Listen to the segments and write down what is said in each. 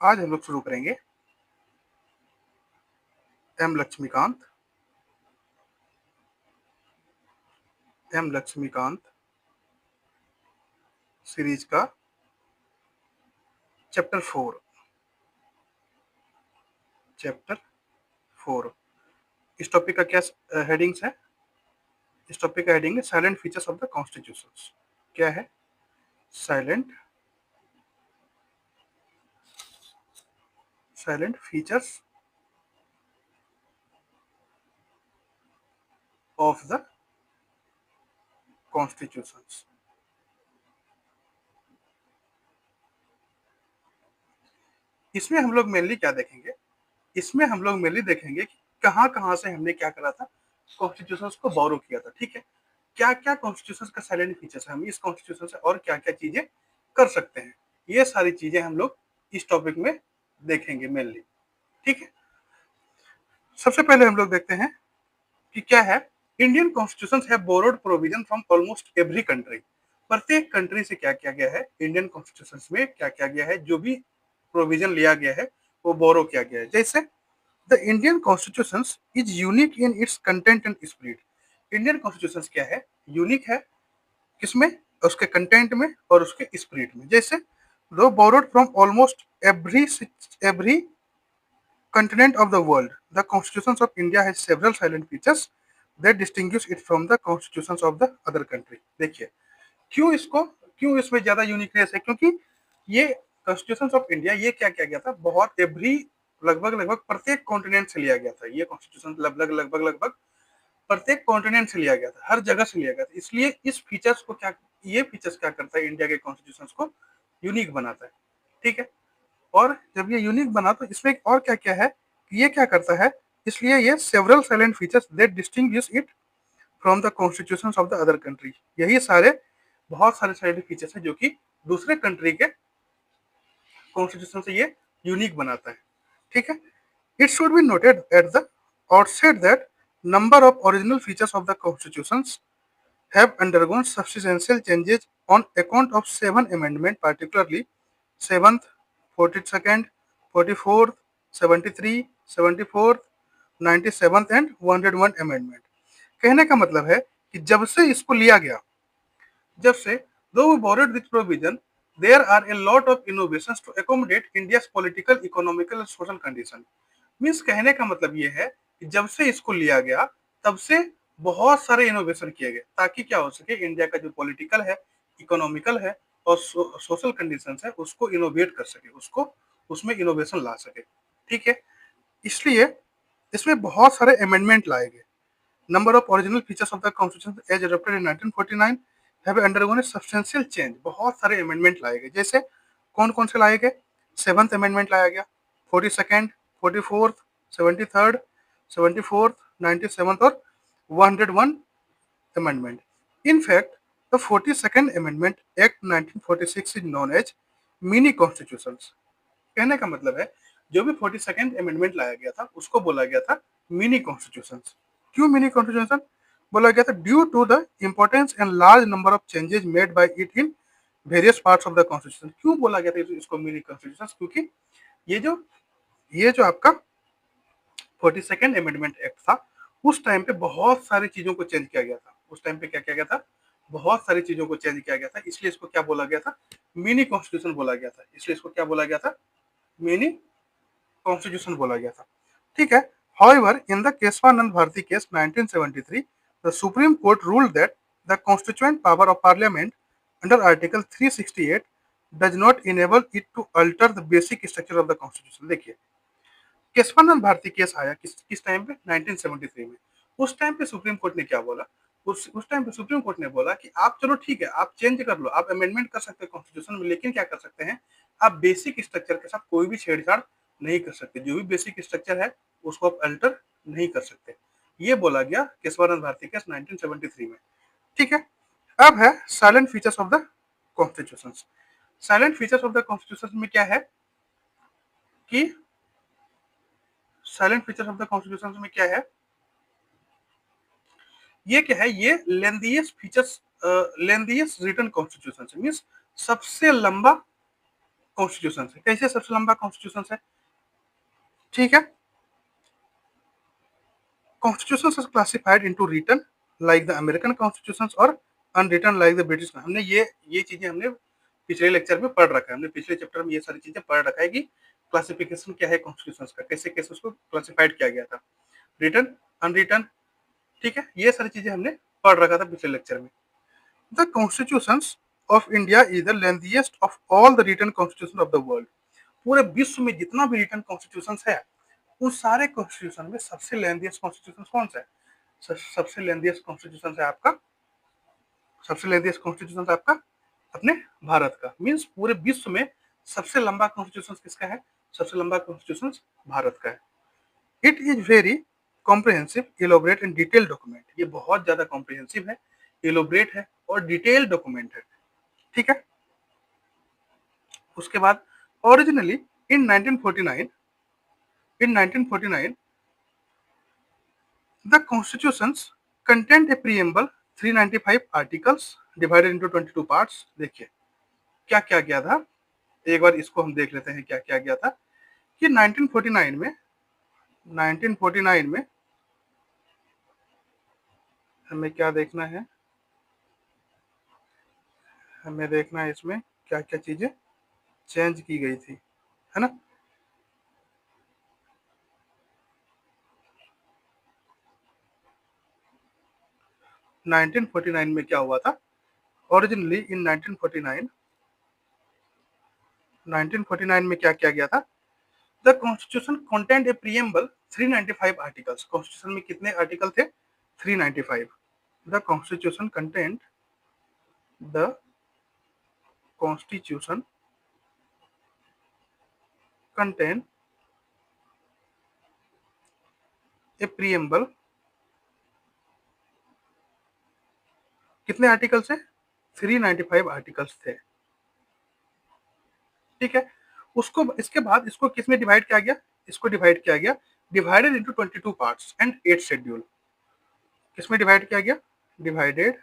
आज हम लोग शुरू करेंगे एम लक्ष्मीकांत सीरीज का चैप्टर 4। इस टॉपिक का क्या हेडिंग्स है? इस टॉपिक का हेडिंग है salient features of the constitution. क्या है? Silent salient features of the constitution. इसमें हम लोग मेनली क्या देखेंगे? इसमें हम लोग मेनली देखेंगे कि कहाँ कहाँ से हमने क्या करा था, कॉन्स्टिट्यूशन को बोरो किया था। ठीक है, क्या क्या कॉन्स्टिट्यूशन का साइलेंट फीचर्स है, हम इस कॉन्स्टिट्यूशन से और क्या क्या चीजें कर सकते हैं, ये सारी चीजें हम लोग इस टॉपिक में देखेंगे मेनली। ठीक है, सबसे पहले हम लोग देखते हैं कि क्या है। इंडियन कॉन्स्टिट्यूशन है borrowed provision from almost every country. प्रत्येक कंट्री से क्या किया गया है, इंडियन कॉन्स्टिट्यूशन में क्या किया गया है, जो भी प्रोविजन लिया गया है वो बोरो किया गया है। जैसे the Indian constitution is unique in its content and spirit. Indian constitution क्या है? यूनिक है। किसमें? उसके कंटेंट में और उसके स्पिरिट में। जैसे दो borrowed from almost every continent of the world, the constitutions of India has several silent features that distinguish it from the constitutions of the other country। देखिए क्यों इसमें ज्यादा यूनिकनेस है, क्योंकि ये कॉन्स्टिट्यूशन ऑफ इंडिया ये क्या किया गया था, बहुत एवरी लगभग लगभग प्रत्येक कॉन्टिनेंट से लिया गया था। ये कॉन्स्टिट्यूशन लगभग लगभग लगभग प्रत्येक कॉन्टिनेंट से लिया गया था, हर जगह से लिया गया था। इसलिए इस फीचर्स को क्या, ये फीचर्स क्या करता है, इंडिया के कॉन्स्टिट्यूशन को यूनिक बनाता है। ठीक है, और जब ये यूनिक बना तो इसमें और क्या क्या है, ये क्या करता है, इसलिए ये several salient features that distinguish it from the constitution of the other country. यही सारे बहुत सारे साइलेंट फीचर्स हैं जो कि दूसरे कंट्री के कॉन्स्टिट्यूशन से ये यूनिक बनाता है। ठीक है, it should be noted at the outset that number of original features of the constitutions have undergone substantial changes on account of 7 amendments, particularly 7th, 42nd, 44th, 73, 74th, 97th and 101 amendment। कहने का मतलब है कि जब से इसको लिया गया, जब से though we borrowed this provision, there are a lot of innovations to accommodate India's political, economical and social condition। Means कहने का मतलब ये है कि जब से इसको लिया गया तब से बहुत सारे इनोवेशन किए गए ताकि क्या हो सके, इंडिया का जो पॉलिटिकल है, इकोनॉमिकल है और सोशल कंडीशंस है उसको इनोवेट कर सके, उसको उसमें इनोवेशन ला सके। ठीक है, इसलिए इसमें बहुत सारे अमेंडमेंट लाए गए। Number of original features of the constitution as adopted in 1949 have undergone a substantial change. बहुत सारे अमेंडमेंट लाए गए। जैसे कौन कौन से लाए गए? 7th अमेंडमेंट लाया गया, 42nd, 44th, 73rd, 74th, 97th और 101 amendment। In fact, the 42nd Amendment Act 1946 is known as mini constitutions। कहने का मतलब है जो भी 42nd अमेंडमेंट लाया गया था उसको बोला गया था मिनी कॉन्स्टिट्यूशन। क्यों मिनी कॉन्स्टिट्यूशन बोला गया था? Due to the importance and large number of changes made by it in various parts of the constitution. क्यों बोला गया था इसको मिनी कॉन्स्टिट्यूशन? क्योंकि ये जो ये जो आपका 42nd अमेंडमेंट एक्ट था, उस टाइम पे बहुत सारी चीजों को चेंज किया गया था। उस टाइम पे क्या किया गया था? बहुत सारी चीजों को चेंज किया गया था, इसलिए इसको क्या बोला गया था? मिनी कॉन्स्टिट्यूशन बोला गया था। इसलिए इसको क्या बोला गया था? मिनी कॉन्स्टिट्यूशन बोला गया था। ठीक है, however in the Keswanand Bharati case 1973, the Supreme Court ruled that the constituent power of parliament under article 368 does not enable it to alter the basic structure of the constitution। देखिए Keshavananda Bharti case आया किस time पे? 1973 में। उस time पे supreme court ने क्या बोला? उस टाइम पे सुप्रीम कोर्ट ने बोला कि आप चलो ठीक है, आप चेंज कर लो, आप अमेंडमेंट कर सकते हैं कॉन्स्टिट्यूशन में, लेकिन क्या कर सकते हैं, आप बेसिक स्ट्रक्चर के साथ कोई भी छेड़छाड़ नहीं कर सकते। जो भी बेसिक स्ट्रक्चर है उसको आप अल्टर नहीं कर सकते। ये बोला गया केशवानंद भारती केस 1973 में। ठीक है, अब है salient features of the constitution. Salient features of the constitution में क्या है कि salient features of the constitution में क्या है, ये क्या है, ये लेंदियस फीचर्स, लेंदियस रिटन कॉन्स्टिट्यूशन मींस सबसे लंबा कॉन्स्टिट्यूशन है। कैसे सबसे लंबा कॉन्स्टिट्यूशन है? ठीक है, constitution is classified into written like the American constitution और अनरिटन लाइक द ब्रिटिश। हमने ये चीजें हमने पिछले लेक्चर में पढ़ रखा है, हमने पिछले चैप्टर में ये सारी चीजें पढ़ रखा है कि क्लासिफिकेशन क्या है कॉन्स्टिट्यूशन का, कैसे कैसे उसको क्लासिफाइड किया गया था, रिटन, अनरिटन। ठीक है, ये सारी चीजें हमने पढ़ रखा था पिछले लेक्चर में। The constitution of India is the lengthiest of all the written constitution of the world. पूरे विश्व में जितना भी रिटन कॉन्स्टिट्यूशन है, उन सारे कॉन्स्टिट्यूशन में सबसे लेंथीएस्ट कॉन्स्टिट्यूशन कौन सा है? सबसे लेंथीएस्ट कॉन्स्टिट्यूशन है आपका, सबसे लेंथीएस्ट कॉन्स्टिट्यूशन है आपका अपने भारत का। मींस पूरे विश्व में सबसे लंबा कॉन्स्टिट्यूशन किसका है? सबसे लंबा कॉन्स्टिट्यूशन भारत का है। It is very comprehensive, elaborate and detail document. ये बहुत ज्यादा कॉम्प्रिहेंसिव है, इलोबरेट है और डिटेल डॉक्यूमेंट है। ठीक है, उसके बाद originally in 1949, in 1949 the constitutions contained a preamble, 395 articles divided into 22 parts। देखिए क्या क्या गया था, एक बार इसको हम देख लेते हैं क्या क्या गया था कि 1949 में, 1949 में हमें क्या देखना है, हमें देखना है इसमें क्या क्या चीजें चेंज की गई थी, है ना। 1949 में क्या हुआ था? ओरिजिनली इन 1949, 1949 में क्या क्या गया था? The constitution content A preamble 395 articles. Constitution में कितने आर्टिकल थे? 395। The constitution content, the constitution contain a preamble, कितने आर्टिकल से? 395 आर्टिकल्स थे। ठीक है, उसको इसके बाद इसको किस में डिवाइड किया गया? इसको डिवाइड किया गया, divided into 22 parts and 8 schedule. किस में डिवाइड किया गया? Divided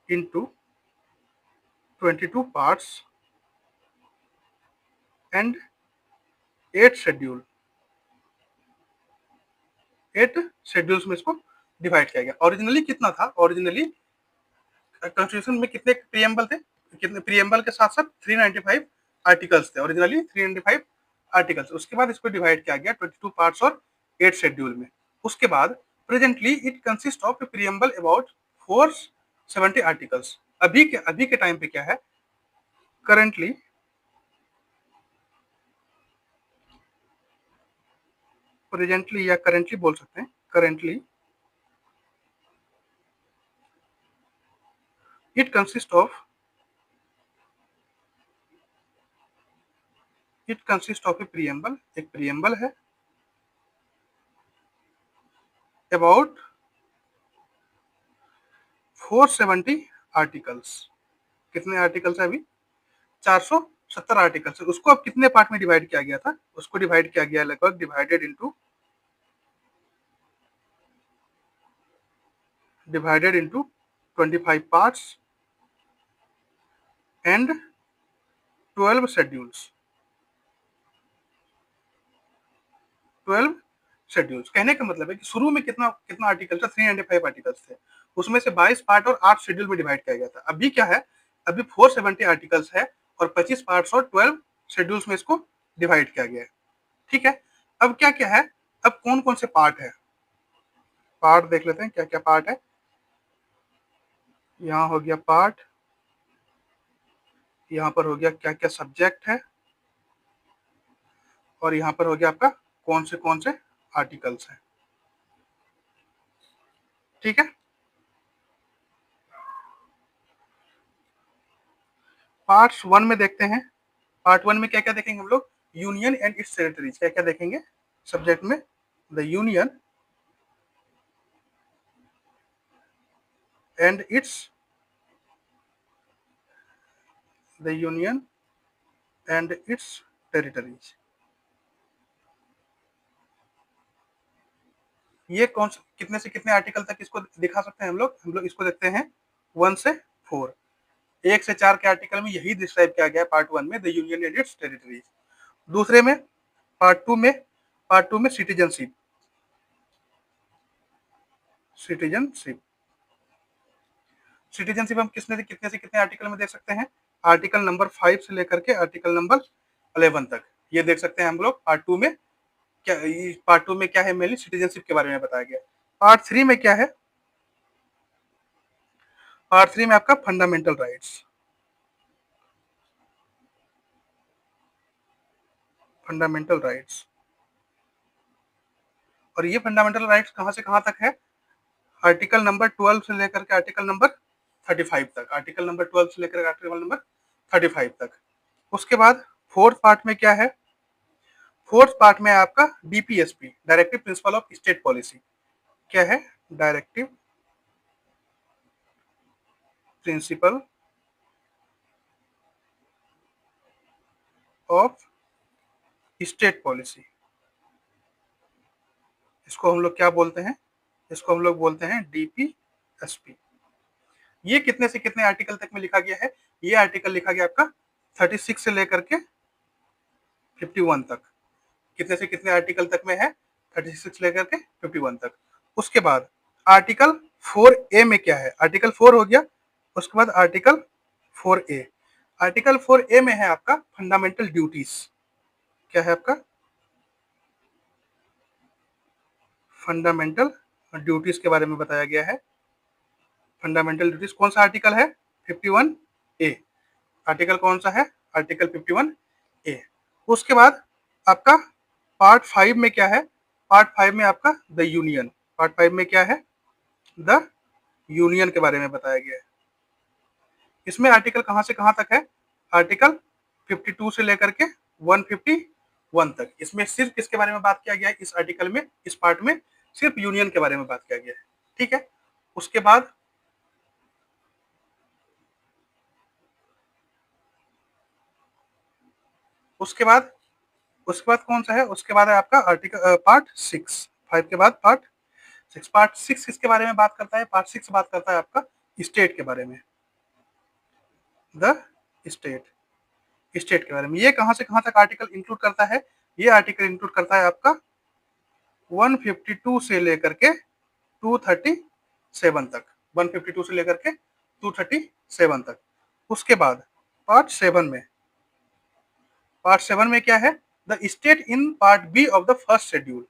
into 22 parts and 8 schedule. 8 schedules में इसको डिवाइड किया गया। ओरिजिनली कितना था? ओरिजिनली कॉन्स्टिट्यूशन में कितने प्रीएम्बल थे? कितने प्रीएम्बल के साथ साथ 395 आर्टिकल्स थे, ओरिजिनली 395 आर्टिकल्स। उसके बाद इसको डिवाइड किया गया 22 पार्ट्स और 8 शेड्यूल में। उसके बाद presently it consist of A preamble about 470 articles. अभी के टाइम पे क्या है? करेंटली प्रेजेंटली या करेंटली बोल सकते हैं, currently it consist of, it consist of A preamble, एक प्रीएम्बल है अबाउट 470 आर्टिकल्स। कितने आर्टिकल्स है अभी? 470 आर्टिकल्स है। उसको अब कितने पार्ट में डिवाइड किया गया था? उसको डिवाइड किया गया लगभग, divided into 25 parts and 12 schedules. 12 schedules कहने का मतलब है कि शुरू में कितना कितना आर्टिकल था? 395 आर्टिकल्स थे, उसमें से 22 पार्ट और 8 शेड्यूल में डिवाइड किया गया था। अभी क्या है? अभी 470 आर्टिकल्स है और 25 पार्ट्स और 12 शेड्यूल्स में इसको डिवाइड किया गया है। ठीक है, अब क्या क्या है? अब कौन कौन से पार्ट है? पार्ट देख लेते हैं क्या क्या पार्ट है। यहाँ हो गया पार्ट, यहाँ पर हो गया क्या क्या सब्जेक्ट है, और यहाँ पर हो गया आपका कौन से आर्टिकल्स है। ठीक है, पार्ट्स 1 में देखते हैं। पार्ट 1 में क्या क्या देखेंगे हम लोग? Union and it's territories. क्या क्या देखेंगे सब्जेक्ट में? The union and it's, the union and it's territories. ये कौन कितने से कितने आर्टिकल तक इसको दिखा सकते हैं हम लोग? हम लोग इसको देखते हैं 1 से 4। 1 से 4 के आर्टिकल में यही डिस्क्राइब किया गया है पार्ट 1 में, the union and it's territories. दूसरे में पार्ट 2 में सिटीजनशिप। सिटीजनशिप सिटीजनशिप हम कितने से कितने आर्टिकल में देख सकते हैं? आर्टिकल नंबर 5 से लेकर के आर्टिकल नंबर 11 तक ये देख सकते हैं हम लोग। पार्ट टू में क्या है? मेनली सिटीजनशिप के बारे में बताया गया। पार्ट 3 में क्या है? पार्ट 3 में आपका फंडामेंटल राइट्स। फंडामेंटल राइट्स, और ये फंडामेंटल राइट्स कहां से कहां तक है? आर्टिकल नंबर 12 से लेकर के आर्टिकल नंबर 35 तक। आर्टिकल नंबर 12 से लेकर आर्टिकल नंबर 35 तक। उसके बाद फोर्थ पार्ट में क्या है? फोर्थ पार्ट में आपका DPSP, directive principle of state policy. क्या है? Directive principle of state policy. इसको हम लोग क्या बोलते हैं? इसको हम लोग बोलते हैं डीपीएसपी। ये कितने से कितने आर्टिकल तक में लिखा गया है? ये आर्टिकल लिखा गया आपका 36 से लेकर के 51 तक। कितने से कितने आर्टिकल तक में है? 36 लेकर के 51 तक। उसके बाद आर्टिकल 4A में क्या है? आर्टिकल 4 हो गया। उसके बाद आर्टिकल 4A। आर्टिकल 4A में है आपका फंडामेंटल ड्यूटीज। क्या है आपका? फंडामेंटल ड्यूटीज के बारे में बताया गया है। फंडामेंटल ड्यूटीज कौन सा आर्टिकल है? 51A। आर्टिकल कौन सा है? Article 51A। उसके बाद आपका पार्ट 5 में क्या है? पार्ट 5 में आपका द यूनियन। पार्ट 5 में क्या है? द यूनियन के बारे में बताया गया है। इसमें आर्टिकल कहां से कहां तक है? आर्टिकल 52 से लेकर के 151 तक। इसमें सिर्फ किसके बारे में बात किया गया है? इस आर्टिकल में, इस पार्ट में सिर्फ यूनियन के बारे में बात किया गया है। ठीक है। उसके बाद उसके बाद उसके बाद कौन सा है? उसके बाद है आपका आर्टिकल पार्ट 6। 5 के बाद पार्ट 6। पार्ट 6 किसके बारे में बात करता है? पार्ट 6 बात करता है आपका स्टेट के बारे में। द स्टेट, स्टेट के बारे में। ये कहां से कहां तक आर्टिकल इंक्लूड करता है? ये आर्टिकल इंक्लूड करता है आपका 152 से लेकर के 237 तक। 152 से लेकर के 237 तक। उसके बाद पार्ट 7 में क्या है? The state in part B of the first schedule.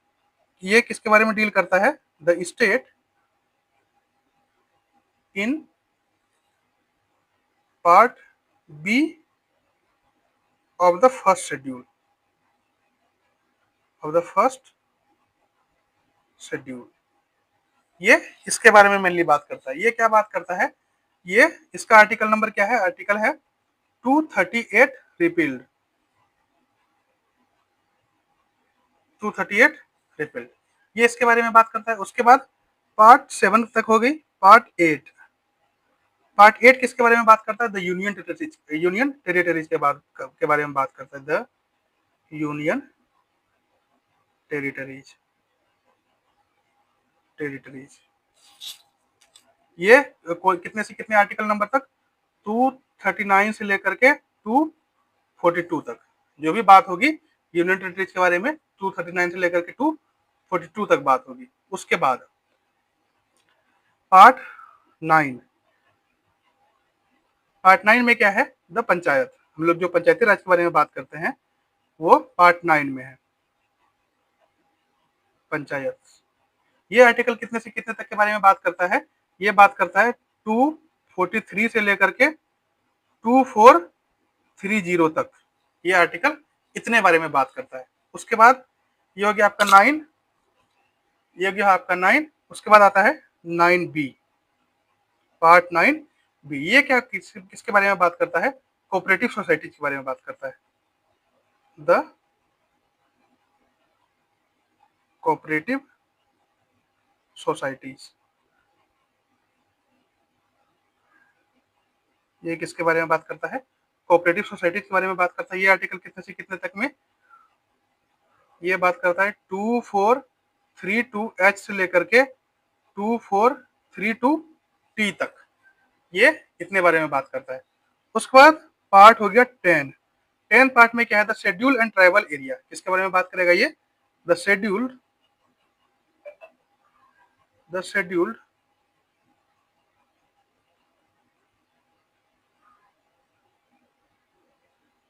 ये किसके बारे में डील करता है? The state in part B of the first schedule. Of the first schedule, ये इसके बारे में मेनली बात करता है। ये क्या बात करता है? ये इसका आर्टिकल नंबर क्या है? आर्टिकल है 238 रिपील्ड। 238 रिपील्ड, ये इसके बारे में बात करता है। उसके बाद पार्ट 7 तक हो गई। पार्ट 8 किसके बारे में बात करता है? The union territories. Union territories के बारे में बात करता है। The union territories. टेरिटरीज ये कितने से कितने आर्टिकल नंबर तक? 239 से लेकर के 242 तक जो भी बात होगी यूनियन टेरिटरीज के बारे में 239 से लेकर के 242 तक बात होगी। उसके बाद पार्ट 9। पार्ट 9 में क्या है? द पंचायत। हम लोग जो पंचायती राज के बारे में बात करते हैं वो पार्ट 9 में है, पंचायत। ये आर्टिकल कितने से कितने तक के बारे में बात करता है? ये बात करता है 243 से लेकर के 2430 तक। ये आर्टिकल इतने बारे में बात करता है। उसके बाद ये हो गया आपका 9। ये हो गया आपका 9। उसके बाद आता है 9B। पार्ट 9B ये किसके बारे में बात करता है? कोऑपरेटिव सोसाइटी के बारे में बात करता है। द कोऑपरेटिव सोसाइटीज, ये किसके बारे में बात करता है? कोऑपरेटिव सोसाइटीज के बारे में बात करता है। ये आर्टिकल कितने से कितने तक में? ये बात करता है 2432H से लेकर के 2432T तक। ये इतने बारे में बात करता है। उसके बाद पार्ट हो गया 10। 10 पार्ट में क्या है, the schedule and tribal area, किसके बारे में बात करेगा ये, the scheduled, the scheduled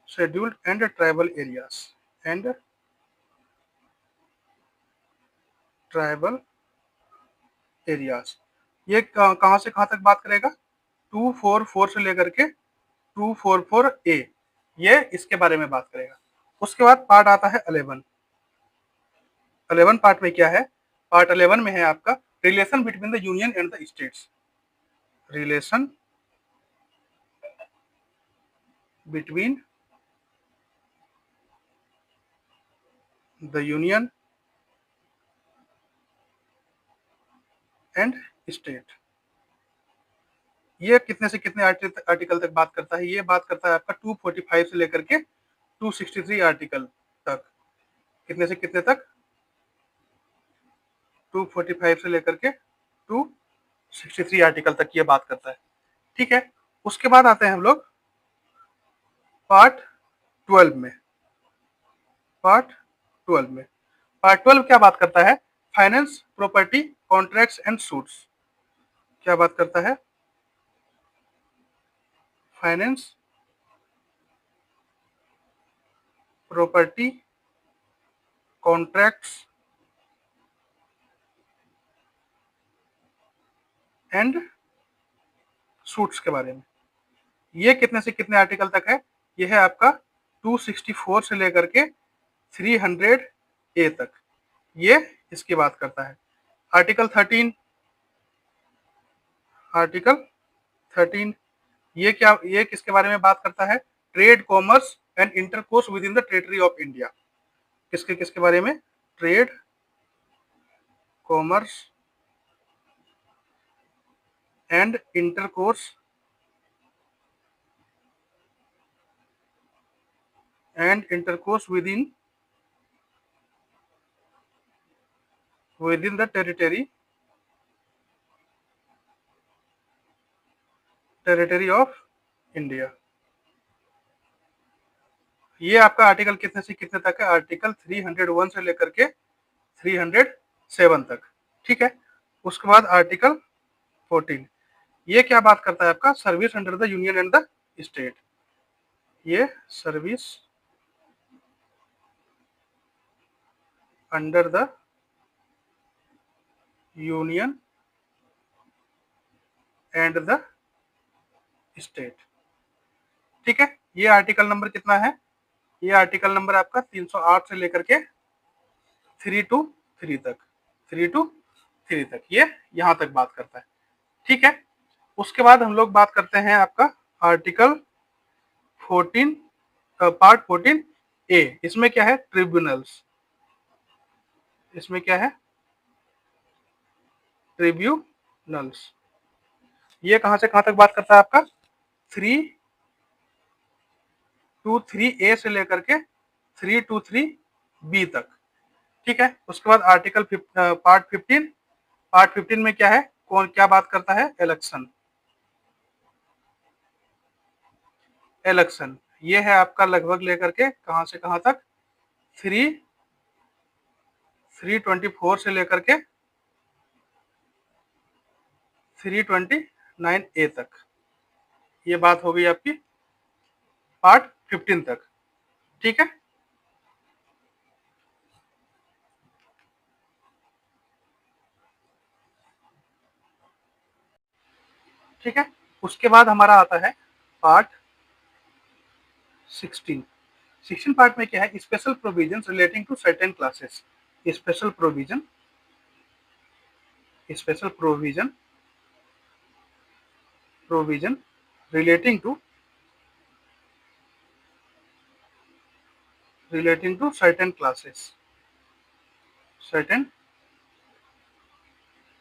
scheduled and tribal areas, and tribal areas. ये कहां से कहां तक बात करेगा, 244 से लेकर के 244A, ये इसके बारे में बात करेगा। उसके बाद पार्ट आता है 11। 11 पार्ट में क्या है, पार्ट 11 में है आपका relation between the union and the states, relation between the union and state. ये कितने से कितने आर्टिकल तक बात करता है, ये बात करता है आपका 245 से लेकर के 263 आर्टिकल तक। कितने से कितने तक, 245 से लेकर के 263 आर्टिकल तक ये बात करता है, ठीक है। उसके बाद आते हैं हम लोग पार्ट 12 में। पार्ट 12 में, पार्ट 12 क्या बात करता है, finance, property, contracts and suits. क्या बात करता है, finance, property, contracts and suits के बारे में। ये कितने से कितने आर्टिकल तक है, ये है आपका 264 से लेकर के 300A तक, ये इसकी बात करता है। आर्टिकल 13, आर्टिकल 13 ये क्या, ये किसके बारे में बात करता है, trade, commerce and intercourse with in the territory of India. किसके किसके बारे में, trade, commerce and intercourse and intercourse with in the territory of India. ये आपका आर्टिकल कितने से कितने तक है, आर्टिकल 301 से लेकर के 307 तक, ठीक है। उसके बाद आर्टिकल 14, ये क्या बात करता है आपका, service under the union and the state. ये service under the union and the state, ठीक है। ये आर्टिकल नंबर कितना है, ये आर्टिकल नंबर आपका 308 से लेकर के 323 तक, 323 तक ये यहां तक बात करता है, ठीक है। उसके बाद हम लोग बात करते हैं आपका आर्टिकल 14, पार्ट 14A। इसमें क्या है, ट्रिब्यूनल्स, इसमें क्या है, ट्रिब्यूनल्स। ये कहां से कहां तक बात करता है आपका, 323A से लेकर के 323B तक, ठीक है। उसके बाद आर्टिकल पार्ट 15, पार्ट 15 में क्या है, कौन क्या बात करता है, इलेक्शन, इलेक्शन। ये है आपका लगभग लेकर के कहां से कहां तक, 324 से लेकर के 329A तक, ये बात हो गई आपकी पार्ट 15 तक, ठीक है। ठीक है, उसके बाद हमारा आता है पार्ट 16। 16 पार्ट में क्या है, special provision relating to certain classes, special provision, special provision, provision relating to certain classes, certain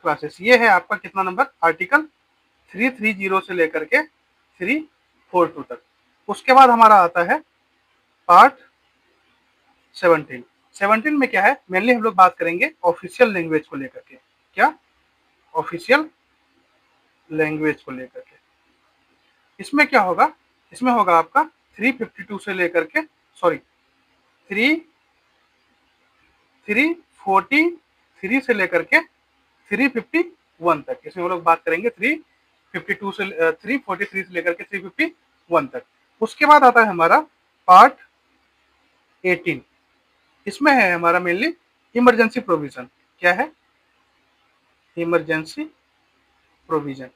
classes. ये है आपका कितना नंबर, आर्टिकल 330 से लेकर के 342 तक। उसके बाद हमारा आता है पार्ट 17। 17 में क्या है, मेनली हम लोग बात करेंगे ऑफिशियल लैंग्वेज को लेकर के, क्या, ऑफिशियल लैंग्वेज को लेकर के। इसमें क्या होगा, इसमें होगा आपका 352 से लेकर के सॉरी 343 से लेकर के 351 तक। इसमें हम लोग बात करेंगे 352 से 343 से लेकर के 351 तक। उसके बाद आता है हमारा पार्ट 18। इसमें है हमारा मेनली इमरजेंसी प्रोविजन। क्या है? Emergency provision.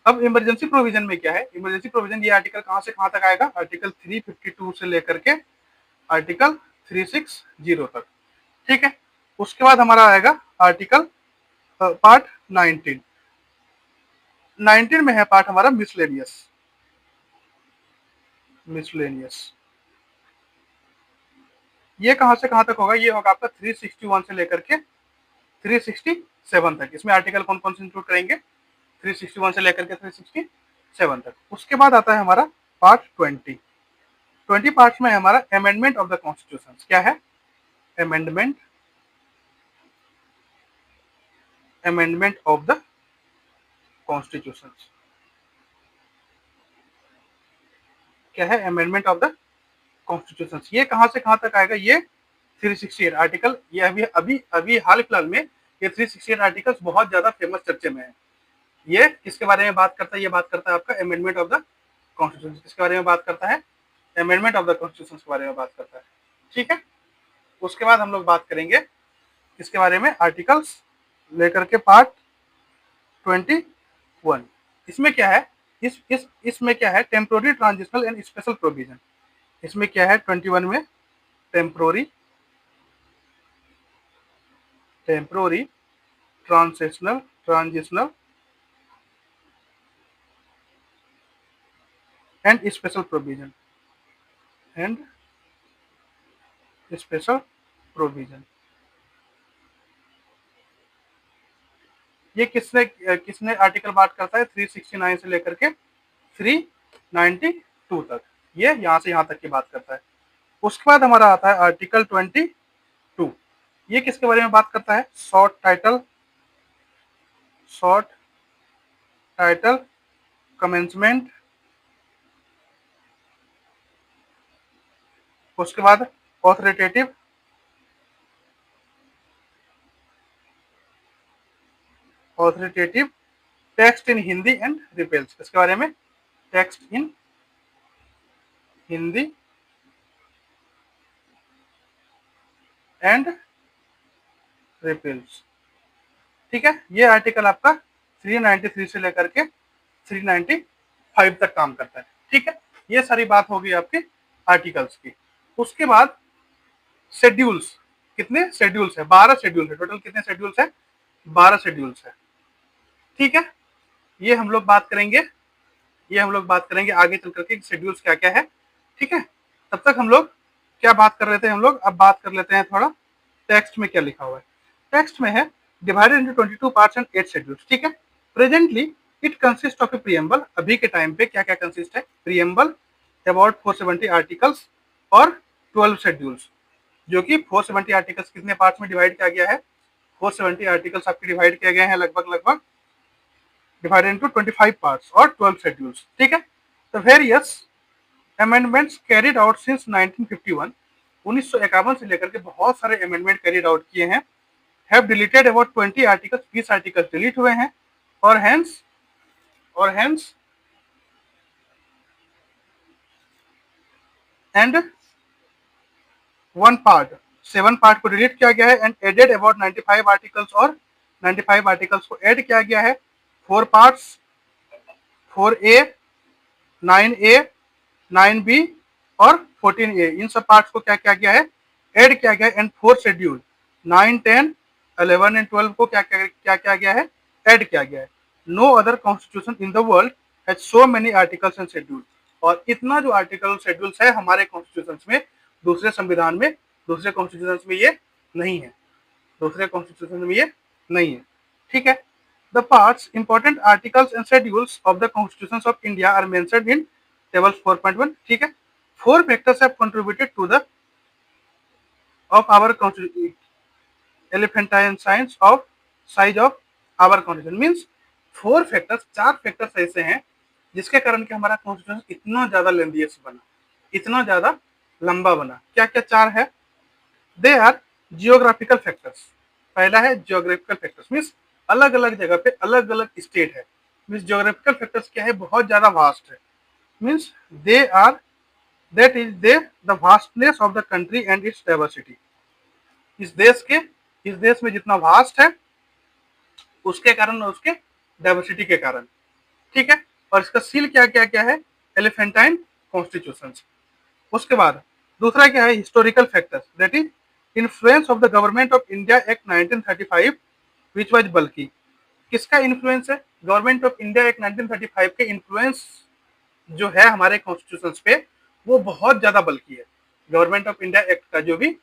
अब इमरजेंसी प्रोविजन में क्या है? इमरजेंसी प्रोविजन ये आर्टिकल कहां से कहां तक आएगा? आर्टिकल 352 से लेकर के आर्टिकल 360 तक। ठीक है। उसके बाद हमारा आएगा आर्टिकल पार्ट 19। 19 में है पार्ट हमारा मिसलेनियस। मिसलेनियस ये कहां से कहां तक होगा? ये होगा आपका 361 से लेकर के 367 तक। इसमें आर्टिकल कौन कौन से इंक्लूड करेंगे? 361 से लेकर के 367 तक। उसके बाद आता है हमारा पार्ट 20। 20 पार्ट्स में हमारा अमेंडमेंट ऑफ द कॉन्स्टिट्यूशन। क्या है? Amendment of the constitution. क्या है? Amendment of the constitution. ये कहां से कहां तक आएगा? ये 368 आर्टिकल। ये अभी अभी अभी हाल फिलहाल में ये 368 आर्टिकल्स बहुत ज्यादा फेमस चर्चे में है। ये किसके बारे में बात करता है? ये बात करता है आपका अमेंडमेंट ऑफ द कॉन्स्टिट्यूशन। किसके बारे में बात करता है? अमेंडमेंट ऑफ द कॉन्स्टिट्यूशन के बारे में बात करता है। ठीक है। उसके बाद हम लोग बात करेंगे किसके बारे में? आर्टिकल्स लेकर के पार्ट 21। इसमें क्या है? इसमें क्या है? Temporary, transitional and special provision. इसमें क्या है? 21 में temporary, transitional and special provision. ये किसने किसने आर्टिकल बात करता है? 369 से लेकर के 392 तक। ये यहां से यहां तक की बात करता है। उसके बाद हमारा आता है आर्टिकल 22। ये किसके बारे में बात करता है? Short title commencement. उसके बाद authoritative text in Hindi and repels. इसके बारे में text in Hindi and repels. ठीक है। ये आर्टिकल आपका 393 से लेकर के 395 तक काम करता है। ठीक है। ये सारी बात होगी आपके आर्टिकल्स की। उसके बाद शेड्यूल्स। कितने शेड्यूल्स है? 12 शेड्यूल है। टोटल कितने शेड्यूल्स है? 12 शेड्यूल्स है। ठीक है। ये हम लोग बात करेंगे आगे चल करके शेड्यूल्स क्या क्या है। ठीक है। तब तक हम लोग क्या बात कर रहे थे? हम लोग अब बात कर लेते हैं थोड़ा टेक्स्ट में क्या लिखा हुआ है। टेक्स्ट में है divided into 22 parts and 8 schedules. ठीक है। Presently it consist of A preamble. अभी के टाइम पे क्या क्या कंसिस्ट है? प्रीएम्बल, अबाउट 470 आर्टिकल्स और 12 शेड्यूल्स। जो कि 470 आर्टिकल्स कितने पार्ट्स में डिवाइड किया गया है? 470 आर्टिकल्स आपके डिवाइड किए गए हैं लगभग डिवाइडेड इनटू 25 पार्ट्स और 12 शेड्यूल्स। ठीक है। तो various amendments carried out since 1951। 1951 से लेकर के बहुत सारे अमेंडमेंट कैरिड आउट किए हैं। Have deleted about 20 articles. 20 articles delete हुए हैं और हेंस एंड 1 पार्ट 7 पार्ट को डिलीट किया गया है एंड एडेड अबाउट 95 आर्टिकल्स और 95 आर्टिकल्स को ऐड किया गया है। 4 पार्ट्स 4A, 9A, 9B और 14A। इन सब पार्ट्स को क्या किया गया है? ऐड किया गया है। एंड 4 शेड्यूल 9, 10, 11 एंड 12 को क्या किया गया है? ऐड किया गया है। No other constitution in the world has so many articles and schedule. और इतना जो आर्टिकल शेड्यूल्स है हमारे कॉन्स्टिट्यूशन में, दूसरे संविधान में, दूसरे कॉन्स्टिट्यूशन में ये नहीं है। ठीक है। The parts, important articles and schedules of the constitutions of India are mentioned in table 4.1. ठीक है। 4 factors have contributed to the of our constitution elephantine size of our constitution means 4 factors, 4 factors ऐसे हैं जिसके कारण कि हमारा constitution इतना ज्यादा लेंथीएस्ट बना, इतना ज्यादा लंबा बना। क्या क्या 4 है? They are geographical factors. पहला है जियोग्राफिकल फैक्टर्स, मीन्स अलग अलग जगह पे अलग अलग स्टेट है। मीन्स जियोग्राफिकल फैक्टर्स क्या है? बहुत ज्यादा वास्ट है। Means they are, that is they the vastness of the country and its diversity. इस देश में जितना वास्ट है उसके कारण, उसके डाइवर्सिटी के कारण, ठीक है। और इसका सील क्या क्या क्या है? एलिफेंटाइन कॉन्स्टिट्यूशन। उसके बाद दूसरा क्या है? Historical factors, that is influence of the government of India act 1935 which was बल्कि। किसका इन्फ्लुएंस है? गवर्नमेंट ऑफ इंडिया एक्ट 1935 के इन्फ्लुएंस जो है हमारे कॉन्स्टिट्यूशन पे, वो बहुत ज्यादा बल्कि है। गवर्नमेंट ऑफ इंडिया एक्ट का जो भी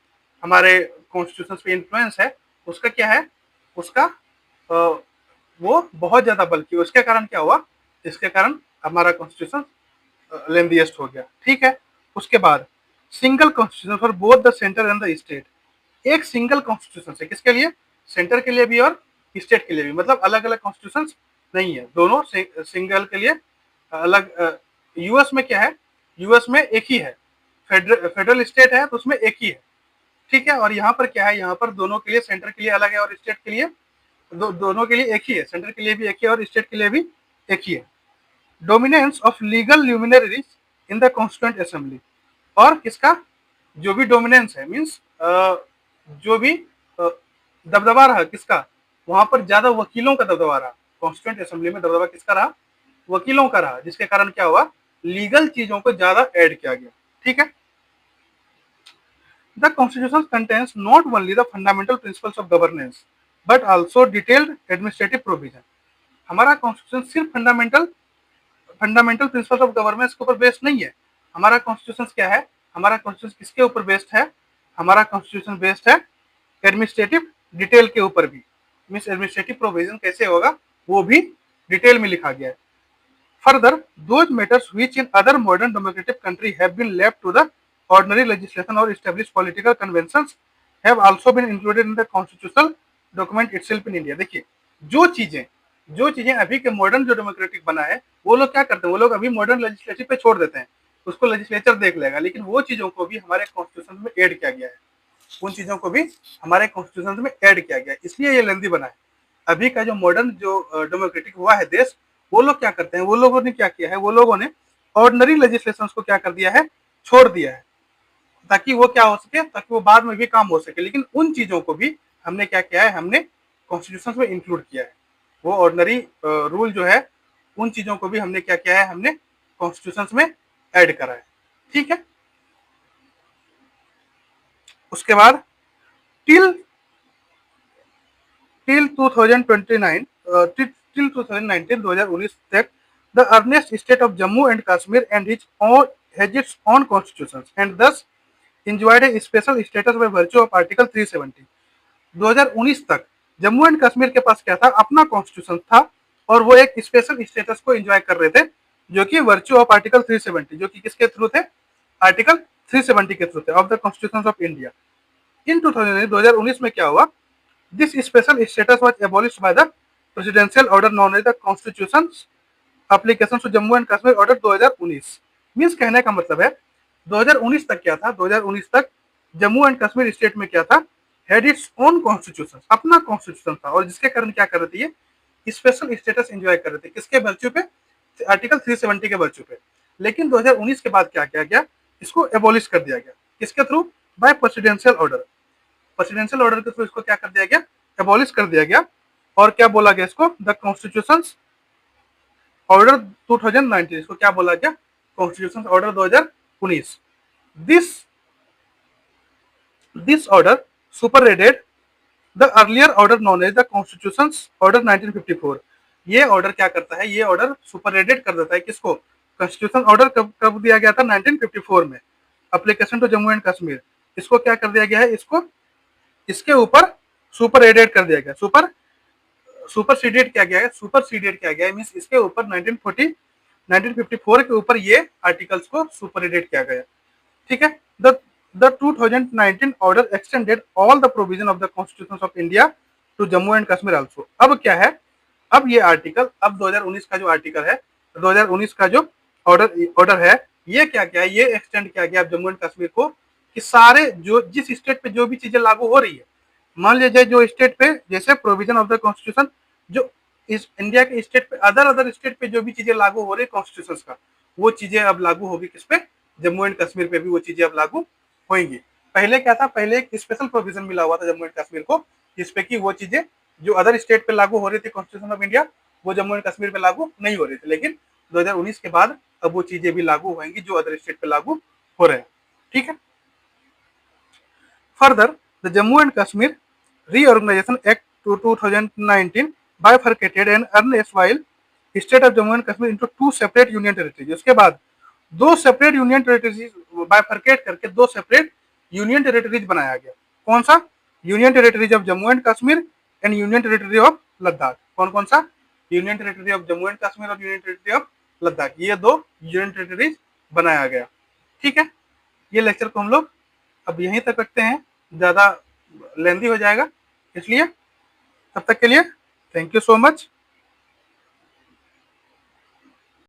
हमारे कॉन्स्टिट्यूशन पे इन्फ्लुएंस है, उसका क्या है? उसका वो बहुत ज्यादा बल्कि, उसके कारण क्या हुआ? इसके कारण हमारा कॉन्स्टिट्यूशन लेंथीएस्ट हो गया, ठीक है। उसके बाद single constitution for both the centre and the state. एक सिंगल कॉन्स्टिट्यूशन से, किसके लिए? सेंटर के लिए भी और स्टेट के लिए भी, मतलब अलग अलग कॉन्स्टिट्यूशन नहीं है, दोनों सिंगल के लिए अलग। यूएस में क्या है? यूएस में एक ही है, फेडरल स्टेट है तो उसमें एक ही है, ठीक है। और यहाँ पर क्या है? यहाँ पर दोनों के लिए, सेंटर के लिए अलग है और स्टेट के लिए दोनों के लिए एक ही है, सेंटर के लिए भी एक ही है और स्टेट के लिए भी एक ही है। Dominance of legal luminaries in the constituent assembly. और किसका जो भी डोमिनेंस है, मीन्स जो भी दबदबा रहा, किसका? वहां पर ज्यादा वकीलों का दबदबा रहा। कॉन्स्टिट्यूएंट असेंबली में दबदबा किसका रहा? वकीलों का रहा, जिसके कारण क्या हुआ? लीगल चीजों को ज्यादा ऐड किया गया, ठीक है। The constitution contains not only the fundamental principles of governance but also detailed administrative provision. हमारा कॉन्स्टिट्यूशन सिर्फ फंडामेंटल प्रिंसिपल्स ऑफ गवर्नेंस के ऊपर बेस्ड नहीं है। हमारा कॉन्स्टिट्यूशन क्या है? हमारा कॉन्स्टिट्यूशन किसके ऊपर बेस्ड है? हमारा कॉन्स्टिट्यूशन बेस्ड है एडमिनिस्ट्रेटिव डिटेल के ऊपर भी। मीन्स एडमिनिस्ट्रेटिव प्रोविजन कैसे होगा वो भी डिटेल में लिखा गया है। Further those matters which in other modern democratic country have been left to the ordinary legislation और established political conventions have also been included in the constitutional document itself in India. देखिए, जो चीजें अभी के मॉडर्न जो democratic बना है, वो लोग क्या करते हैं? वो लोग अभी मॉडर्न लेजिस्लेटिव पे छोड़ देते हैं, उसको लेजिस्लेचर देख लेगा, लेकिन वो चीजों को भी हमारे कॉन्स्टिट्यूशन में ऐड किया गया है। उन चीजों को भी हमारे कॉन्स्टिट्यूशन में ऐड किया गया है, इसलिए ये लेंथी बना है। अभी का जो मॉडर्न जो डेमोक्रेटिक हुआ है देश, वो लोग क्या करते हैं? वो लोगों ने क्या किया है? वो लोगों ने ऑर्डिनरी लेजिस्लेशन को क्या कर दिया है? छोड़ दिया है, ताकि वो क्या हो सके, ताकि वो बाद में भी काम हो सके। लेकिन उन चीजों को भी हमने क्या किया है? हमने कॉन्स्टिट्यूशन में इंक्लूड किया है। वो ऑर्डिनरी रूल जो है, उन चीजों को भी हमने क्या किया है? हमने कॉन्स्टिट्यूशन में ऐड करा है, ठीक है। उसके बाद टिल टिल 2029 टिल 2019 2019 तक the earliest state of Jammu and Kashmir and its own has its own constitution and thus enjoyed a special status by virtue of Article 370। 2019 तक जम्मू एंड कश्मीर के पास क्या था? अपना कॉन्स्टिट्यूशन था और वो एक स्पेशल स्टेटस को एंजॉय कर रहे थे, जो कि वर्च्यू ऑफ आर्टिकल 370, जो कि किसके थ्रू थे? आर्टिकल 370 के थ्रू थे of the constitution of India. In 2019 में क्या हुआ? This special status was abolished by the presidential order known as the constitution application to Jammu and Kashmir order 2019। Means कहने का मतलब है 2019 तक क्या था? 2019 तक जम्मू एंड कश्मीर स्टेट में क्या था? हैड इट्स ओन कॉन्स्टिट्यूशन, अपना कॉन्स्टिट्यूशन था, और जिसके कारण क्या कर रही है? स्पेशल स्टेटस एंजॉय कर रहे थे, किसके वर्च्यू पे? आर्टिकल 370 के वर्च्यू पे। लेकिन 2019 के बाद क्या किया गया? इसको एबॉलिश कर दिया गया, किसके through? By presidential order. Presidential order के थ्रू इसको क्या कर दिया गया? एबॉलिश कर दिया गया। और क्या बोला गया इसको? द कॉन्स्टिट्यूशन ऑर्डर 2019, इसको क्या बोला गया? Constitution order 2019। This this order superseded the earlier order known as the constitution order 1954। ये ऑर्डर क्या करता है? ये ऑर्डर सुपररेडेड कर देता है किसको? कॉन्स्टिट्यूशन ऑर्डर कब दिया गया था? 1954 में। Application to Jammu and Kashmir, इसको क्या कर दिया गया है? इसको इसके ऊपर सुपररेडेड कर दिया गया। सुपरसीडेड किया गया है, सुपरसीडेड किया गया है, मींस इसके ऊपर 1954 के ऊपर ये आर्टिकल्स को सुपररेडेड किया गया, ठीक है। The 2019 order extended all the provision of the constitution of India to Jammu and Kashmir also. अब क्या है? अब ये आर्टिकल, अब 2019 का जो आर्टिकल है, 2019 का जो ऑर्डर है, ये क्या क्या है, ये एक्सटेंड किया गया जम्मू एंड कश्मीर को कि सारे जो जिस स्टेट पे जो भी चीजें लागू हो रही है, मान लीजिए जो स्टेट पे जैसे प्रोविजन ऑफ द कॉन्स्टिट्यूशन, जो इस इंडिया के स्टेट पे अदर स्टेट पे जो भी चीजें लागू हो रही है कॉन्स्टिट्यूशन का, वो चीजें अब लागू होगी किस पे, जम्मू एंड कश्मीर पे भी वो चीजें अब लागू होंगी। पहले क्या था, पहले एक स्पेशल प्रोविजन मिला हुआ था जम्मू एंड कश्मीर को, जिसपे कि वो चीजें जो अदर स्टेट पे लागू हो रही थी कॉन्स्टिट्यूशन ऑफ इंडिया, वो जम्मू एंड कश्मीर पे लागू नहीं हो रही थी, लेकिन 2019 के बाद अब वो चीजें भी लागू होंगी जो अदर स्टेट पे लागू हो रहे हैं। ठीक है। Further, the Jammu and Kashmir reorganisation act 2019 bifurcated and erstwhile state of Jammu and Kashmir into two separate union territories। उसके बाद दो सेपरेट यूनियन टेरिटरीज बाइफरकेट करके दो सेपरेट यूनियन टेरिटरीज बनाया गया। कौन सा? Union territories of Jammu and Kashmir and union territory of Ladakh. कौन कौन सा? Union territory of Jammu and Kashmir और यूनियन टेरिटरी ऑफ लद्दाख, ये दो यूनियन टेरिटरीज बनाया गया। ठीक है। ये लेक्चर को हम लोग अब यहीं तक रखते हैं, ज्यादा लेंदी हो जाएगा, इसलिए तब तक के लिए थैंक यू सो मच।